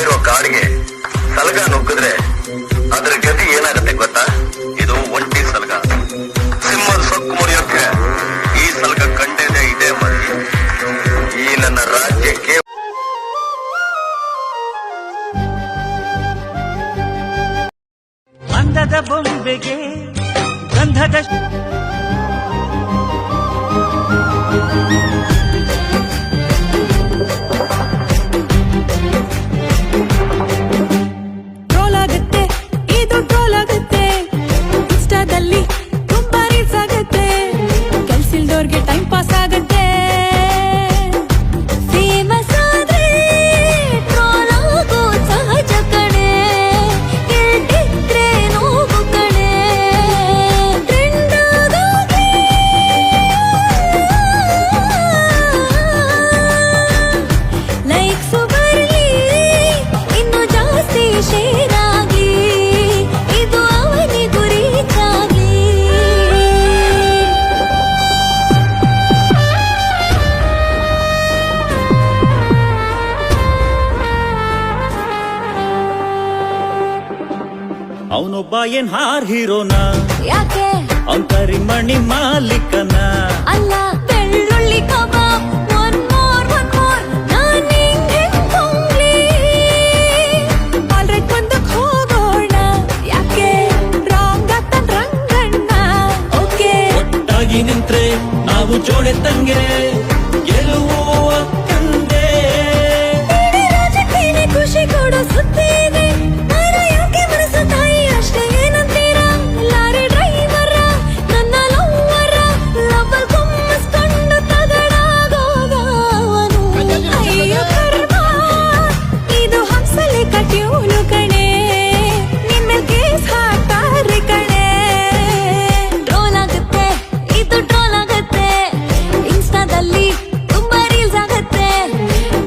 ಇರೋ ಕಾಡಿಗೆ ಸಲಗ ನುಗ್ಗಿದ್ರೆ ಅದ್ರ ಗತಿ ಏನಾಗತ್ತೆ ಗೊತ್ತಾ? ಇದು ಒಂಟಿ ಸಲಗ. ಸಿಂಹದ ಸೊಕ್ಕು ಮುರಿಯೋಕೆ ಈ ಸಲಗ ಕಂಡೇದೇ ಇದೆ ಮರಿ. ಈ ನನ್ನ ರಾಜ್ಯಕ್ಕೆ ಅಂದದ ಬೊಂಬೆಗೆ ಗಂಧದ ಟ್ರೋಲ್ ಆಗುತ್ತೆ, ಇದು ಟ್ರೋಲ್ ಆಗುತ್ತೆ. ಇನ್ಸ್ಟಾದಲ್ಲಿ ತುಂಬಾ ರೀಲ್ಸ್ ಆಗುತ್ತೆ. ಕೆಲ್ಸಿಲ್ದೋರ್ಗೆ ಟೈಮ್ ಪಾಸ್ ಆಗುತ್ತೆ. ಫೇಮಸ್ ಆದ್ರೆ ಟ್ರೋಲ್ ಆಗೋ ಸಹಜ ಕಣೆ. ಗೆದ್ದಿದ್ರೆ ನೋವು ಕಣೆ. ಟ್ರೆಂಡ್ ಆಗೋಕೆ ಲೈಕ್ಸು ಬರ್ಲಿ, ಇನ್ನು ಜಾಸ್ತಿ ಶೇರ್ ಆಗ್ಲಿ. ಇದು ಅವನಿಗೂ ರೀಚ್ ಆಗ್ಲಿ. ಅವನೊಬ್ಬ ಏನ್ ಹಾರ್ ಹೀರೋನ, ಯಾಕೆ ಅವನ್ ಕರಿಮಣಿ ಮಾಲೀಕನ. ಅಲ್ಲ ಬೆಳ್ಳುಳ್ಳಿ ಕಬಾಬ್. ಒನ್ ಮೋರ್ ನಾನ್ ಹಿಂಗೆ ಕೊಂಗ್ಲಿ. ಆಲ್ರೆಡ್ ಬಂದಕ್ ಹೋಗೋಣ. ಯಾಕೆ ರಾಂಗ್ ಆಗ್ತಾನ್ ರಂಗಣ್ಣ. ಓಕೆ ಒಟ್ಟಾಗಿ ನಿಂತ್ರೆ ನಾವು ಜೋಡೆ ತಂಗೆ ಗೆಲುವು ಅಕ್ಕಂದೆ. ಇಡೀ ರಾಜ್ಯಕ್ಕೇನೆ ಖುಷಿ ಕೊಡೋ ಸುದ್ದಿ ಇದೆ. ನರ ಯಾಕೆ ಮನಸ್ಸು ತಾಯಿ ಅಷ್ಟೇ ಏನಂತೀರಾ? ಲಾರಿ ಡ್ರೈವರ ನನ್ನ ಲವ್ವರ ಲವ್ವರ್ ಗುಮ್ಮಿಸ್ಕೊಂಡು ತಗಡಾಗೋದವನು. ಅಯ್ಯೋ ಕರ್ಮ, ಇದು ಹಂಸಲೆ ಕಟ್ಯೂನು ಕಣೆ. ನಿನ್ನ ಕೇಸ್ ಹಾಕ್ತಾರೆ ಕಣೆ. ಟ್ರೋಲ್ ಆಗುತ್ತೆ, ಇದು ಟ್ರೋಲ್ ಆಗುತ್ತೆ. ಇನ್ಸ್ಟಾದಲ್ಲಿ ತುಂಬಾ ರೀಲ್ಸ್ ಆಗುತ್ತೆ.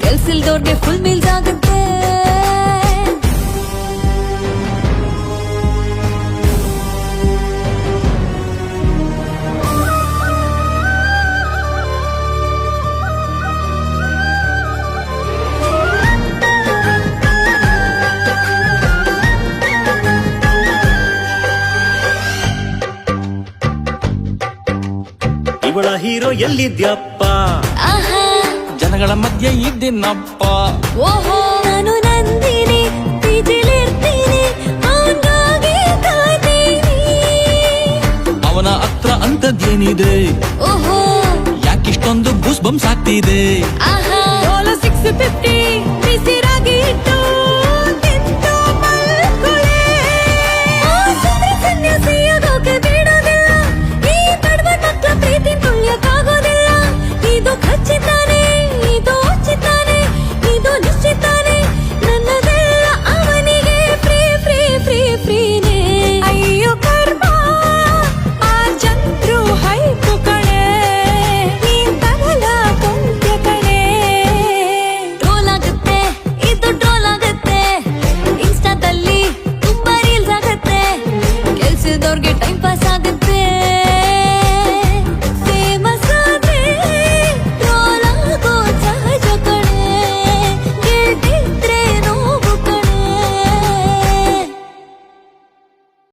ಕೆಲ್ಸಿಲ್ದೋರ್ಗೆ ಫುಲ್ ಮೀಲ್ಸ್ ಆಗುತ್ತೆ. ಇವಳ ಹೀರೋ ಎಲ್ಲಿದ್ಯಪ್ಪ? ಆಹಾ ಜನಗಳ ಮಧ್ಯೆ ಇದ್ದೀನಪ್ಪ. ಓಹೋ ನಾನು ನಂದಿನಿ, ಪಿಜಿಲಿರ್ತೀನಿ, ಅವನ್ಗಾಗಿ ಕಾಯ್ತೀನಿ. ಅವನ ಹತ್ರ ಅಂತದ್ದೇನಿದೆ? ಓಹೋ ಯಾಕಿಷ್ಟೊಂದು ಬೂಸ್ ಬಂಪ್ಸ್ ಆಗ್ತಿದೆ? ಆಹಾ